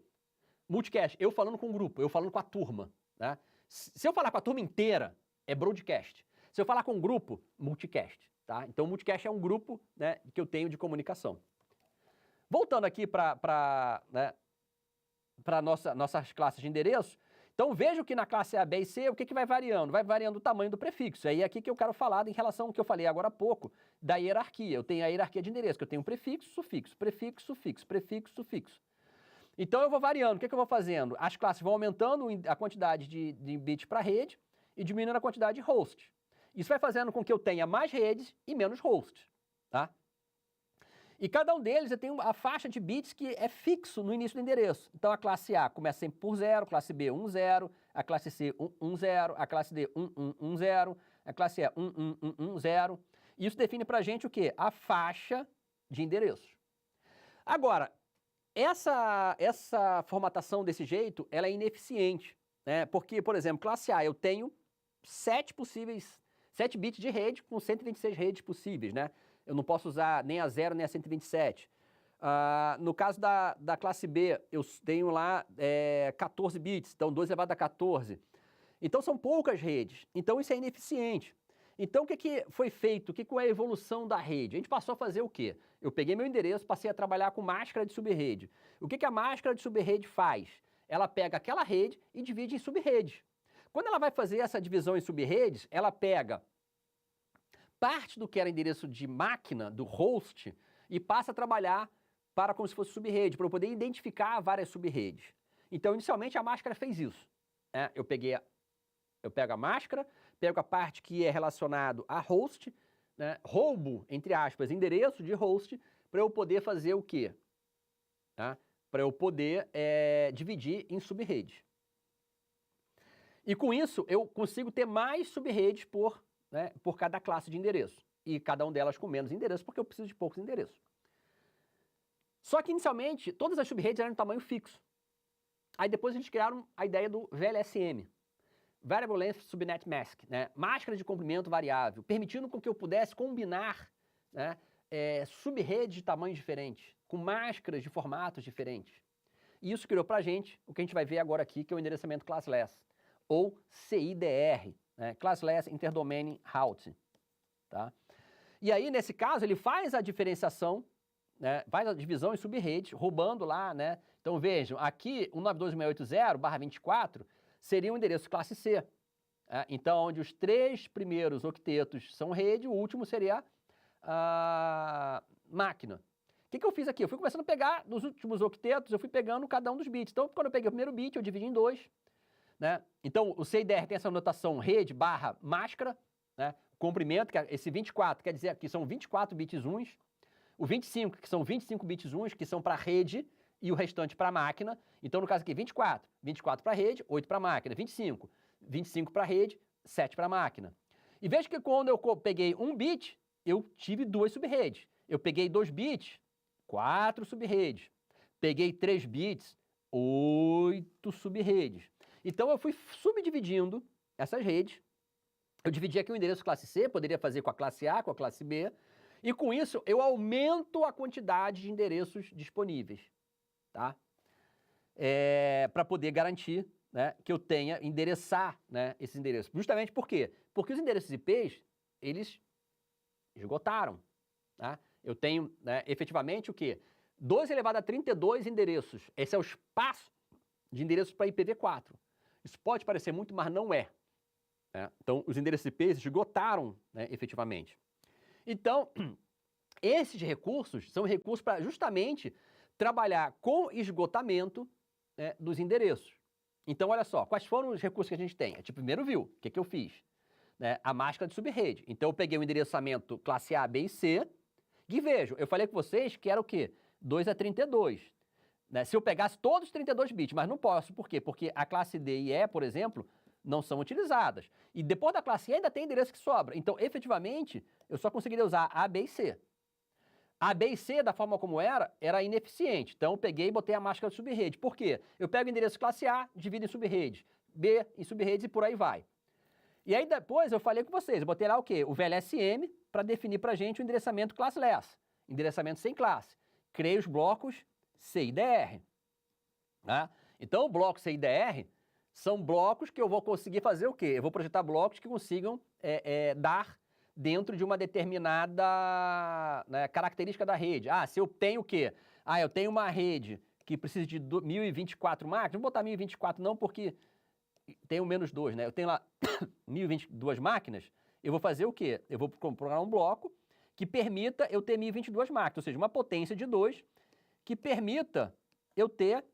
Multicast, eu falando com o grupo, eu falando com a turma, tá? Se eu falar com a turma inteira, é broadcast. Se eu falar com um grupo, multicast, tá? Então, multicast é um grupo, né, que eu tenho de comunicação. Voltando aqui para né, nossas classes de endereço, então vejo que na classe A, B e C, o que vai variando? Vai variando o tamanho do prefixo. Aí é aqui que eu quero falar em relação ao que eu falei agora há pouco, da hierarquia. Eu tenho a hierarquia de endereço, que eu tenho prefixo, sufixo, prefixo, sufixo, prefixo, sufixo. Então eu vou variando. O que eu vou fazendo? As classes vão aumentando a quantidade de bits para rede e diminuindo a quantidade de hosts. Isso vai fazendo com que eu tenha mais redes e menos hosts, tá? E cada um deles eu tenho a faixa de bits que é fixo no início do endereço. Então a classe A começa sempre por 0, classe B 1, 0, a classe C 1, 1, 0, a classe D 1, 1, 1, 0, a classe E 1, 1, 1, 1, 0. Isso define pra gente o quê? A faixa de endereços. Agora, essa formatação desse jeito, ela é ineficiente, né? Porque, por exemplo, classe A, eu tenho 7 bits de rede com 126 redes possíveis, né? Eu não posso usar nem a 0 nem a 127. No caso da classe B, eu tenho lá 14 bits, então 2 elevado a 14. Então são poucas redes, então isso é ineficiente. Então o que foi feito? O que é a evolução da rede? A gente passou a fazer o quê? Eu peguei meu endereço, passei a trabalhar com máscara de subrede. O que a máscara de subrede faz? Ela pega aquela rede e divide em subredes. Quando ela vai fazer essa divisão em subredes, ela pega parte do que era endereço de máquina, do host, e passa a trabalhar para como se fosse subrede, para eu poder identificar várias subredes. Então, inicialmente, a máscara fez isso. Né? Eu pego a máscara, pego a parte que é relacionado a host, né? Roubo, entre aspas, endereço de host, para eu poder fazer o quê? Tá? Para eu poder dividir em subredes. E com isso, eu consigo ter mais subredes por cada classe de endereço. E cada uma delas com menos endereço, porque eu preciso de poucos endereços. Só que, inicialmente, todas as subredes eram de tamanho fixo. Aí depois a gente criaram a ideia do VLSM, Variable Length Subnet Mask, né? Máscara de comprimento variável, permitindo com que eu pudesse combinar, né, subredes de tamanhos diferentes, com máscaras de formatos diferentes. E isso criou pra gente o que a gente vai ver agora aqui, que é o endereçamento classless, ou CIDR, né? Classless Interdomain Routing, tá? E aí, nesse caso, ele faz a diferenciação, né, faz a divisão em subredes, roubando lá, né? Então, vejam, aqui, 192.168.24 seria um endereço classe C. Então, onde os 3 primeiros octetos são rede, o último seria a máquina. O que eu fiz aqui? Eu fui começando a pegar, nos últimos octetos, eu fui pegando cada um dos bits. Então, quando eu peguei o primeiro bit, eu dividi em 2. Né? Então, o CIDR tem essa notação rede barra máscara, né? Comprimento, que é esse 24, quer dizer que são 24 bits uns. O 25, que são 25 bits uns, que são para rede, e o restante para máquina. Então, no caso aqui, 24 para rede, 8 para máquina. 25 para rede, 7 para máquina. E veja que quando eu peguei 1 bit, eu tive 2 subredes. Eu peguei 2 bits, 4 subredes. Peguei 3 bits, 8 subredes. Então, eu fui subdividindo essas redes. Eu dividi aqui o endereço classe C, poderia fazer com a classe A, com a classe B. E com isso, eu aumento a quantidade de endereços disponíveis, tá? Para poder garantir, né, que eu tenha, endereçar, né, esses endereços. Justamente por quê? Porque os endereços IPs, eles esgotaram, tá? Eu tenho, né, efetivamente, o quê? 2 elevado a 32 endereços. Esse é o espaço de endereços para IPv4. Isso pode parecer muito, mas não é. Né? Então, os endereços IPs esgotaram, né, efetivamente. Então, esses recursos são recursos para justamente trabalhar com esgotamento, né, dos endereços. Então, olha só, quais foram os recursos que a gente tem? A gente primeiro viu, o que eu fiz? Né? A máscara de subrede. Então, eu peguei o endereçamento classe A, B e C, e vejam, eu falei com vocês que era o quê? 2 a 32. Né? Se eu pegasse todos os 32 bits, mas não posso, por quê? Porque a classe D e E, por exemplo, não são utilizadas. E depois da classe E ainda tem endereço que sobra. Então, efetivamente, eu só conseguiria usar A, B e C. A, B e C, da forma como era ineficiente. Então, eu peguei e botei a máscara de subrede. Por quê? Eu pego o endereço classe A, divido em subredes, B em subredes e por aí vai. E aí depois eu falei com vocês, eu botei lá o quê? O VLSM para definir para a gente o endereçamento classless, endereçamento sem classe. Criei os blocos C e DR. Né? Então, o bloco C e DR são blocos que eu vou conseguir fazer o quê? Eu vou projetar blocos que consigam dar dentro de uma determinada, né, característica da rede. Ah, se eu tenho o quê? Ah, eu tenho uma rede que precisa de 1024 máquinas, não vou botar 1024 não, porque tem o menos 2, né? Eu tenho lá 1022 máquinas, eu vou fazer o quê? Eu vou programar um bloco que permita eu ter 1022 máquinas, ou seja, uma potência de 2 que permita eu ter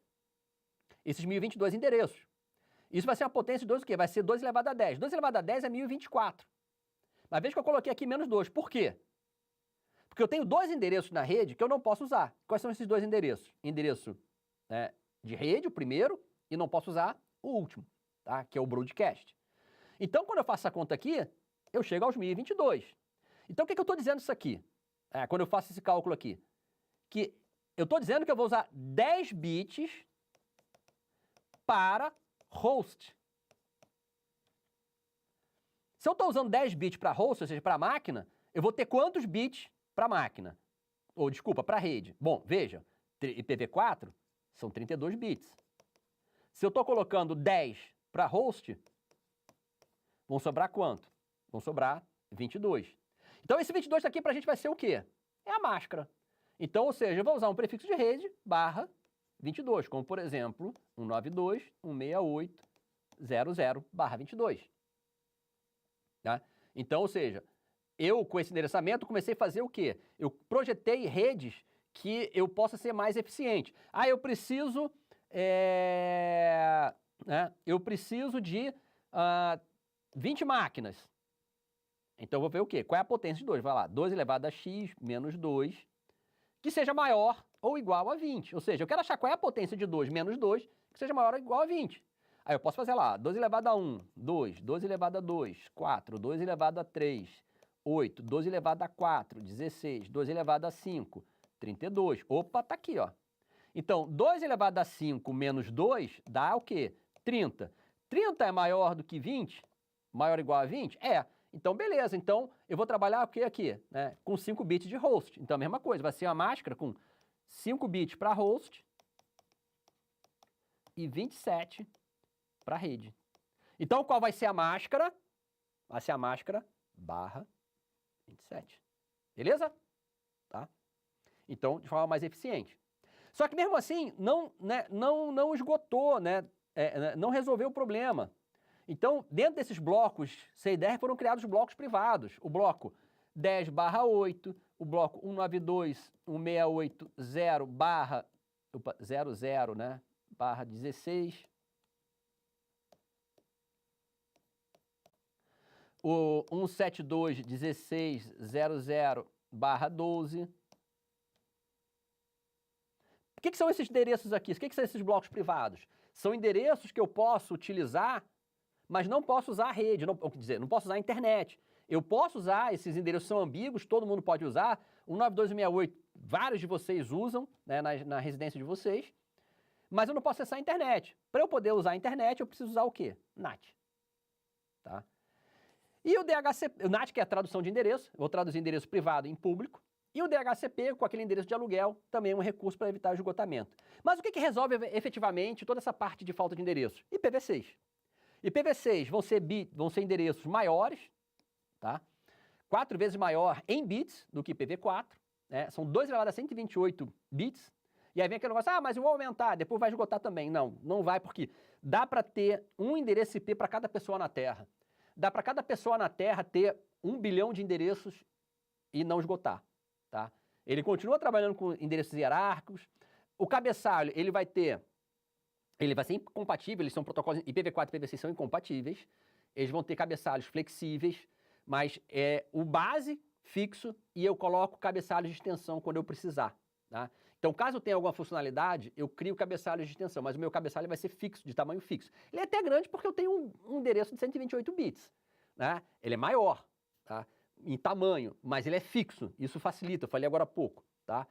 esses 1022 endereços. Isso vai ser uma potência de 2 o quê? Vai ser 2 elevado a 10. 2 elevado a 10 é 1024. Mas veja que eu coloquei aqui menos 2. Por quê? Porque eu tenho 2 endereços na rede que eu não posso usar. Quais são esses 2 endereços? Endereço de rede, o primeiro, e não posso usar o último, tá? Que é o broadcast. Então, quando eu faço essa conta aqui, eu chego aos 1022. Então, o que eu estou dizendo isso aqui? Quando eu faço esse cálculo aqui? Que eu estou dizendo que eu vou usar 10 bits para host. Se eu estou usando 10 bits para host, ou seja, para máquina, eu vou ter quantos bits para máquina? Ou, desculpa, para rede. Bom, veja, IPv4 são 32 bits. Se eu estou colocando 10 para host, vão sobrar quanto? Vão sobrar 22. Então, esse 22 aqui para a gente vai ser o quê? É a máscara. Então, ou seja, eu vou usar um prefixo de rede barra 22, como, por exemplo, 192.168.00 barra 22. Tá? Então, ou seja, eu com esse endereçamento comecei a fazer o quê? Eu projetei redes que eu possa ser mais eficiente. Ah, eu preciso, de 20 máquinas. Então, eu vou ver o quê? Qual é a potência de 2? Vai lá, 2 elevado a x menos 2, que seja maior ou igual a 20. Ou seja, eu quero achar qual é a potência de 2 menos 2, que seja maior ou igual a 20. Aí eu posso fazer lá, 2 elevado a 1, 2, 2 elevado a 2, 4, 2 elevado a 3, 8, 2 elevado a 4, 16, 2 elevado a 5, 32. Opa, tá aqui, ó. Então, 2 elevado a 5 menos 2 dá o quê? 30. 30 é maior do que 20? Maior ou igual a 20? É. Então, beleza. Então, eu vou trabalhar o quê aqui? Né? Com 5 bits de host. Então, a mesma coisa. Vai ser uma máscara com 5 bits para host e 27 para rede. Então, qual vai ser a máscara? Vai ser a máscara barra 27. Beleza? Tá? Então, de forma mais eficiente. Só que mesmo assim, não esgotou, né? Não resolveu o problema. Então, dentro desses blocos C e DR foram criados blocos privados. O bloco 10 barra 8, o bloco 192.168.0 barra 00, né? Barra 16. O 172.16.00 barra 12. O que são esses endereços aqui? O que são esses blocos privados? São endereços que eu posso utilizar, mas não posso usar a rede, não posso usar a internet. Eu posso usar, esses endereços são ambíguos, todo mundo pode usar. O 192.168, vários de vocês usam, né, na residência de vocês, mas eu não posso acessar a internet. Para eu poder usar a internet, eu preciso usar o quê? NAT. Tá? E o DHCP, o NAT, que é a tradução de endereço, eu vou traduzir endereço privado em público, e o DHCP, com aquele endereço de aluguel, também é um recurso para evitar o esgotamento. Mas o que resolve efetivamente toda essa parte de falta de endereços? IPv6. IPv6 vão ser endereços maiores, tá? 4 vezes maior em bits do que IPv4, né? São 2 elevado a 128 bits. E aí vem aquele negócio, mas eu vou aumentar, depois vai esgotar também. Não, não vai, porque dá para ter um endereço IP para cada pessoa na Terra. Dá para cada pessoa na Terra ter 1 bilhão de endereços e não esgotar, tá? Ele continua trabalhando com endereços hierárquicos. O cabeçalho, ele vai ter ele vai ser incompatível, eles são protocolos IPv4 e IPv6 são incompatíveis, eles vão ter cabeçalhos flexíveis, mas é o base fixo e eu coloco cabeçalhos de extensão quando eu precisar, tá? Então, caso eu tenha alguma funcionalidade, eu crio cabeçalhos de extensão, mas o meu cabeçalho vai ser fixo, de tamanho fixo. Ele é até grande porque eu tenho um endereço de 128 bits, né? Ele é maior, tá? Em tamanho, mas ele é fixo, isso facilita, eu falei agora há pouco, tá?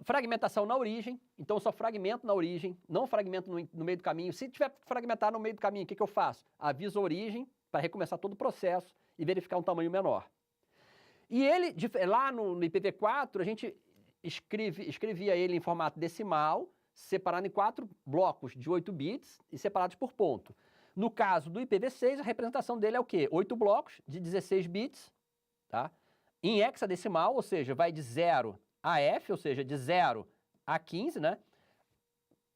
Fragmentação na origem, então eu só fragmento na origem, não fragmento no meio do caminho. Se tiver fragmentado no meio do caminho, o que eu faço? Aviso a origem para recomeçar todo o processo e verificar um tamanho menor. E ele, lá no IPv4, a gente escrevia ele em formato decimal, separado em 4 blocos de 8 bits e separados por ponto. No caso do IPv6, a representação dele é o quê? 8 blocos de 16 bits, tá? Em hexadecimal, ou seja, vai de 0 a F, ou seja, de 0 a 15, né?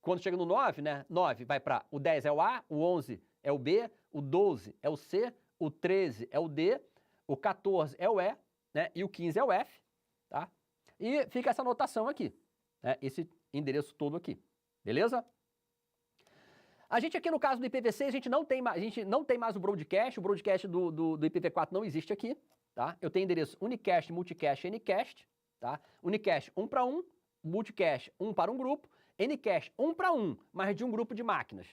Quando chega no 9, né? 9 vai para o 10 é o A, o 11 é o B, o 12 é o C, o 13 é o D, o 14 é o E, né? E o 15 é o F, tá? E fica essa anotação aqui, né? Esse endereço todo aqui, beleza? A gente aqui no caso do IPv6, a gente não tem mais o broadcast do IPv4 não existe aqui, tá? Eu tenho endereço unicast, multicast e ncast, tá? Unicast 1 para 1, multicast 1 para um grupo, ncast 1 para 1, mas de um grupo de máquinas,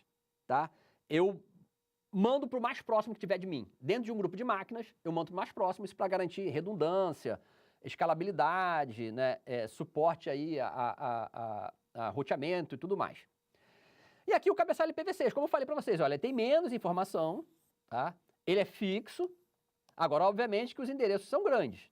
tá? Eu mando para o mais próximo que tiver de mim. Dentro de um grupo de máquinas, eu mando para o mais próximo, isso para garantir redundância, escalabilidade, né? Suporte aí a roteamento e tudo mais. E aqui o cabeçalho IPv6, como eu falei para vocês, olha, ele tem menos informação, tá? Ele é fixo, agora obviamente que os endereços são grandes.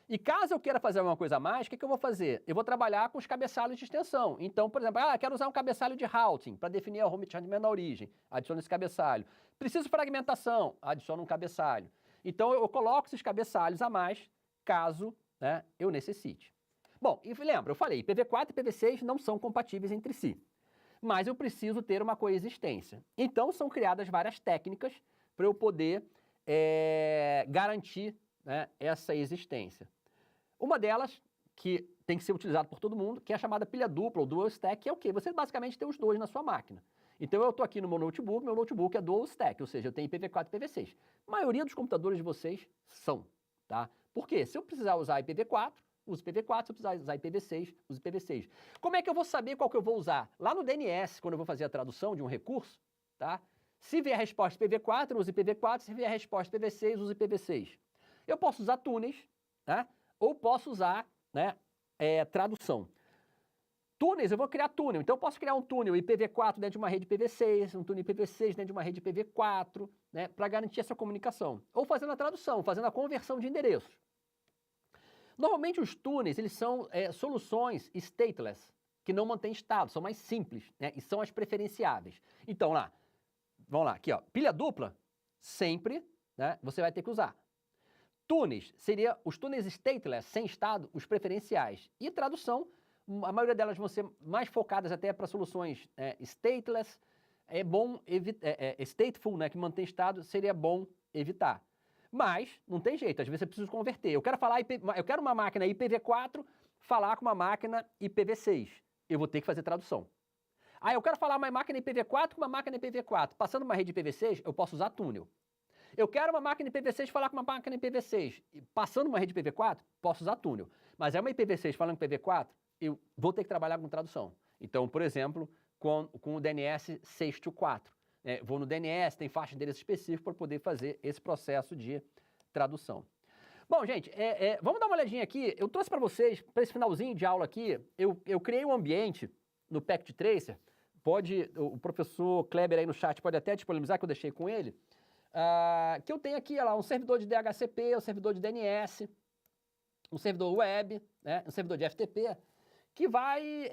E caso eu queira fazer alguma coisa a mais, o que eu vou fazer? Eu vou trabalhar com os cabeçalhos de extensão. Então, por exemplo, quero usar um cabeçalho de routing para definir a home charge na origem, adiciono esse cabeçalho. Preciso fragmentação, adiciono um cabeçalho. Então, eu coloco esses cabeçalhos a mais, caso, né, eu necessite. Bom, e lembra, eu falei, IPv4 e IPv6 não são compatíveis entre si, mas eu preciso ter uma coexistência. Então, são criadas várias técnicas para eu poder garantir, né, essa existência. Uma delas, que tem que ser utilizada por todo mundo, que é a chamada pilha dupla, ou dual stack, que é o quê? Você basicamente tem os dois na sua máquina. Então, eu estou aqui no meu notebook é dual stack, ou seja, eu tenho IPv4 e IPv6. A maioria dos computadores de vocês são, tá? Por quê? Se eu precisar usar IPv4, uso IPv4, se eu precisar usar IPv6, uso IPv6. Como é que eu vou saber qual que eu vou usar? Lá no DNS, quando eu vou fazer a tradução de um recurso, tá? Se vier a resposta IPv4, eu uso IPv4, se vier a resposta IPv6, eu uso IPv6. Eu posso usar túneis, né? Ou posso usar, né, tradução. Túneis, eu vou criar túnel. Então, eu posso criar um túnel IPv4 dentro de uma rede IPv6, um túnel IPv6 dentro de uma rede IPv4, né, para garantir essa comunicação. Ou fazendo a tradução, fazendo a conversão de endereços. Normalmente, os túneis, eles são soluções stateless, que não mantêm estado, são mais simples, né, e são as preferenciáveis. Então, vamos lá, aqui, ó, pilha dupla, sempre, né, você vai ter que usar. Túneis, seria os túneis stateless, sem estado, os preferenciais. E tradução, a maioria delas vão ser mais focadas até para soluções stateless. É bom evitar, stateful, né, que mantém estado, seria bom evitar. Mas, não tem jeito, às vezes eu preciso converter. Eu quero uma máquina IPv4 falar com uma máquina IPv6. Eu vou ter que fazer tradução. Eu quero falar uma máquina IPv4 com uma máquina IPv4. Passando uma rede IPv6, eu posso usar túnel. Eu quero uma máquina IPv6 falar com uma máquina IPv6. Passando uma rede IPv4, posso usar túnel. Mas é uma IPv6 falando com IPv4, eu vou ter que trabalhar com tradução. Então, por exemplo, com o DNS 624. Vou no DNS, tem faixa de endereço específico para poder fazer esse processo de tradução. Bom, gente, vamos dar uma olhadinha aqui. Eu trouxe para vocês, para esse finalzinho de aula aqui, eu criei um ambiente no Packet Tracer. O professor Kleber aí no chat pode até disponibilizar, que eu deixei com ele. Que eu tenho aqui, olha lá, um servidor de DHCP, um servidor de DNS, um servidor web, né, um servidor de FTP, que vai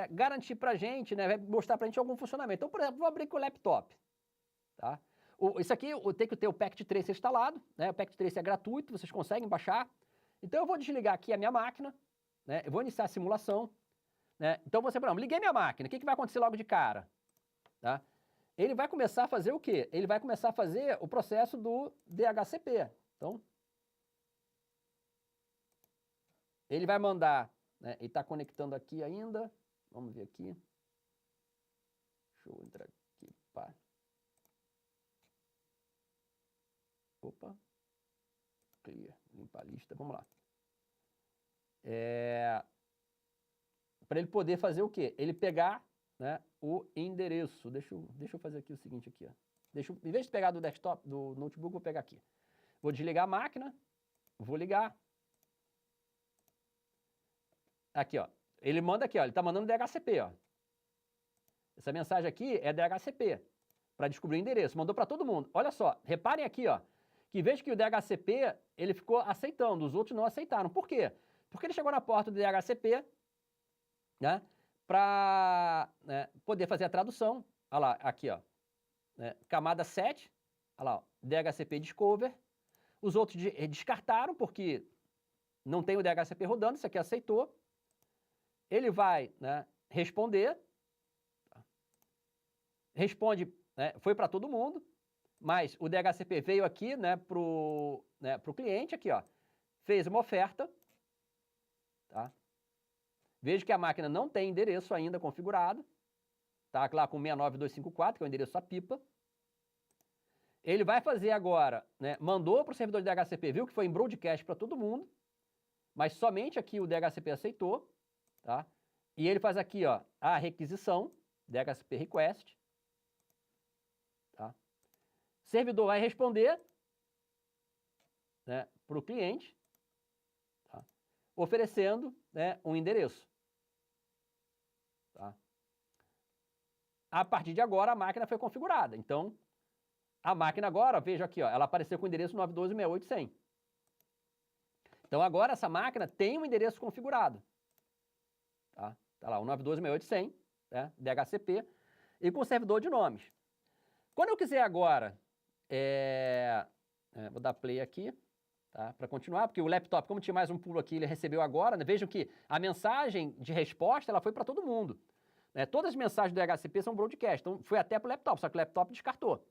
garantir para a gente, né, vai mostrar para a gente algum funcionamento. Então, por exemplo, vou abrir com o laptop. Tá? Isso aqui eu tenho que ter o Packet Tracer instalado, né, o Packet Tracer é gratuito, vocês conseguem baixar. Então, eu vou desligar aqui a minha máquina, né, eu vou iniciar a simulação. Né, então, você, por exemplo, liguei minha máquina, o que vai acontecer logo de cara? Tá? Ele vai começar a fazer o quê? Ele vai começar a fazer o processo do DHCP. Então, ele vai mandar, né, ele está conectando aqui ainda, vamos ver aqui. Deixa eu entrar aqui, pá. Opa. Clear, limpar a lista, vamos lá. Para ele poder fazer o quê? Ele pegar, né, o endereço. Deixa eu fazer aqui o seguinte aqui, ó. Em vez de pegar do desktop, do notebook, vou pegar aqui. Vou desligar a máquina, vou ligar. Aqui, ó. Ele manda aqui, ó. Ele está mandando DHCP, ó. Essa mensagem aqui é DHCP, para descobrir o endereço. Mandou para todo mundo. Olha só, reparem aqui, ó, que veja que o DHCP, ele ficou aceitando, os outros não aceitaram. Por quê? Porque ele chegou na porta do DHCP, né, para, né, poder fazer a tradução. Olha lá, aqui, ó, né, camada 7, olha lá, ó, DHCP Discover. Os outros descartaram, porque não tem o DHCP rodando, isso aqui aceitou. Ele vai, né, responder. Responde, né, foi para todo mundo, mas o DHCP veio aqui, né, pro cliente, aqui, ó, fez uma oferta, tá? Veja que a máquina não tem endereço ainda configurado, tá lá com 69254, que é o endereço da pipa. Ele vai fazer agora, né, mandou para o servidor de DHCP, viu que foi em broadcast para todo mundo, mas somente aqui o DHCP aceitou, tá? E ele faz aqui, ó, a requisição, DHCP request, tá? O servidor vai responder, né, para o cliente, tá, oferecendo, né, um endereço. Tá? A partir de agora, a máquina foi configurada. Então, a máquina agora, veja aqui, ó, ela apareceu com o endereço 92.168.100. Então, agora essa máquina tem um endereço configurado. Tá lá, o 92.168.100, né, DHCP, e com servidor de nomes. Quando eu quiser agora, vou dar play aqui, tá, para continuar, porque o laptop, como tinha mais um pulo aqui, ele recebeu agora, né, vejam que a mensagem de resposta, ela foi para todo mundo. Né, todas as mensagens do DHCP são broadcast, então foi até para o laptop, só que o laptop descartou.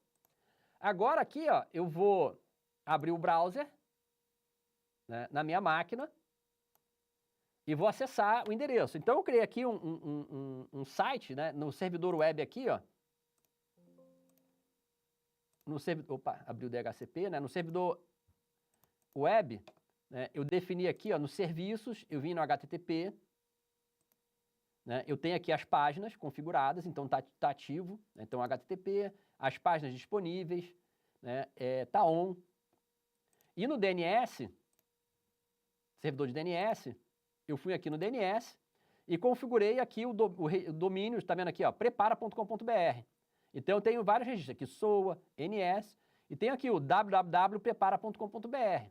Agora aqui, ó, eu vou abrir o browser, né, na minha máquina e vou acessar o endereço. Então eu criei aqui um site, né, no servidor web aqui, ó, no servidor, opa, abri o DHCP, né, no servidor web, né, eu defini aqui, ó, nos serviços, eu vim no HTTP, né, eu tenho aqui as páginas configuradas, então tá ativo, né, então HTTP, as páginas disponíveis, né, tá on. E no DNS, servidor de DNS, eu fui aqui no DNS e configurei aqui o domínio, está vendo aqui, ó, prepara.com.br. Então eu tenho vários registros aqui, SOA, NS, e tenho aqui o www.prepara.com.br.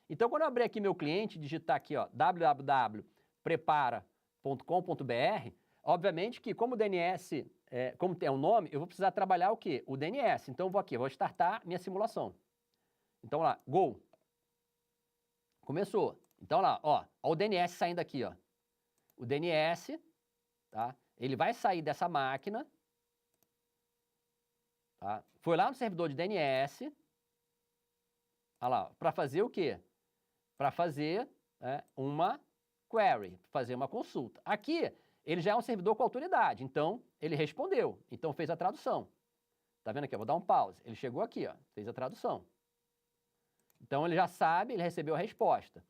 Então quando eu abrir aqui meu cliente, digitar aqui, ó, www.prepara.com.br, obviamente que como o DNS, como tem um nome, eu vou precisar trabalhar o quê? O DNS. Então eu vou aqui, vou startar minha simulação. Então lá, go. Começou. Então lá, ó o DNS saindo aqui, ó. O DNS, tá? Ele vai sair dessa máquina, tá? Foi lá no servidor de DNS, olha lá, para fazer o quê? Para fazer uma query, fazer uma consulta. Aqui, ele já é um servidor com autoridade, então ele respondeu, então fez a tradução. Tá vendo aqui? Eu vou dar um pause. Ele chegou aqui, ó, fez a tradução. Então ele já sabe, ele recebeu a resposta.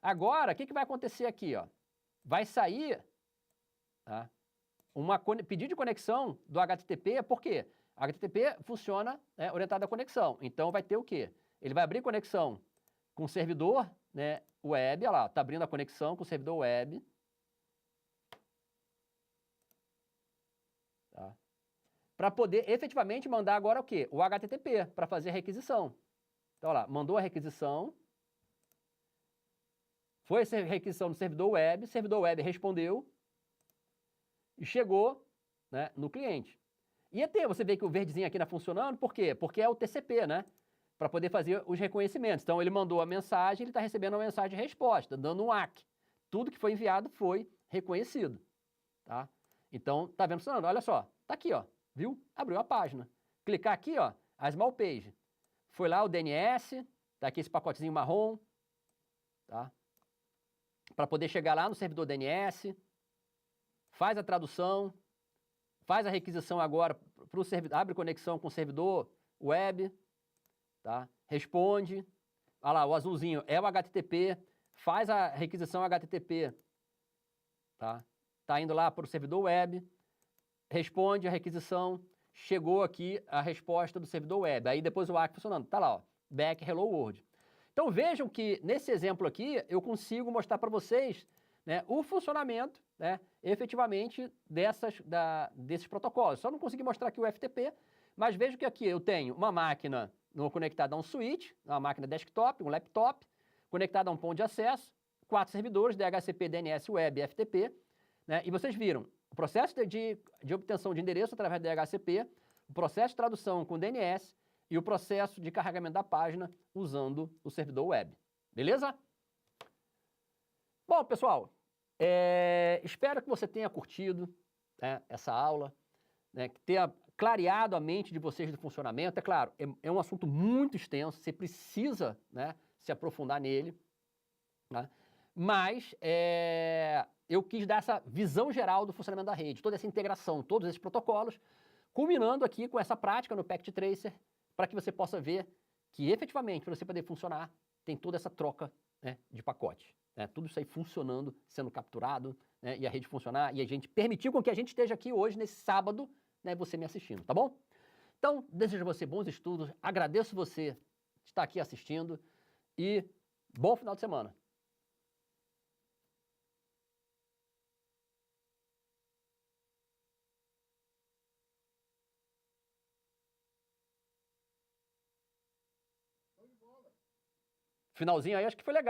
Agora, o que vai acontecer aqui, ó? Vai sair, tá, pedido de conexão do HTTP, por quê? HTTP funciona, né, orientado à conexão. Então vai ter o quê? Ele vai abrir conexão com o servidor, né, web, olha lá, está abrindo a conexão com o servidor web. Tá? Para poder efetivamente mandar agora o quê? O HTTP, para fazer a requisição. Então, olha lá, mandou a requisição, foi essa requisição no servidor web, o servidor web respondeu e chegou, né, no cliente. E até você vê que o verdezinho aqui está funcionando, por quê? Porque é o TCP, né? Para poder fazer os reconhecimentos. Então, ele mandou a mensagem, ele está recebendo uma mensagem de resposta, dando um ACK. Tudo que foi enviado foi reconhecido. Tá? Então, tá vendo funcionando? Olha só, tá aqui, ó, viu? Abriu a página. Clicar aqui, ó, a Small Page. Foi lá o DNS, tá aqui esse pacotezinho marrom, tá? Para poder chegar lá no servidor DNS, faz a tradução, faz a requisição agora para o servidor, abre conexão com o servidor web, tá? Responde, olha lá, o azulzinho é o HTTP, faz a requisição HTTP, tá? Tá indo lá para o servidor web, responde a requisição, chegou aqui a resposta do servidor web, aí depois o ACK funcionando, tá lá, ó, back hello world. Então vejam que nesse exemplo aqui eu consigo mostrar para vocês, né, o funcionamento, né, efetivamente desses protocolos. Só não consegui mostrar aqui o FTP, mas vejo que aqui eu tenho uma máquina conectada a um switch, uma máquina desktop, um laptop, conectada a um ponto de acesso, 4 servidores, DHCP, DNS, Web e FTP, né, e vocês viram o processo de obtenção de endereço através do DHCP, o processo de tradução com DNS e o processo de carregamento da página usando o servidor web. Beleza? Bom, pessoal, espero que você tenha curtido, né, essa aula, né, que tenha clareado a mente de vocês do funcionamento. É claro, é um assunto muito extenso, você precisa, né, se aprofundar nele, né? Mas eu quis dar essa visão geral do funcionamento da rede, toda essa integração, todos esses protocolos, culminando aqui com essa prática no Packet Tracer, para que você possa ver que efetivamente, para você poder funcionar, tem toda essa troca, né, de pacotes. Né, tudo isso aí funcionando, sendo capturado, né, e a rede funcionar, e a gente permitiu com que a gente esteja aqui hoje, nesse sábado, né, você me assistindo, tá bom? Então, desejo a você bons estudos, agradeço você estar aqui assistindo e bom final de semana. Finalzinho aí, acho que foi legal.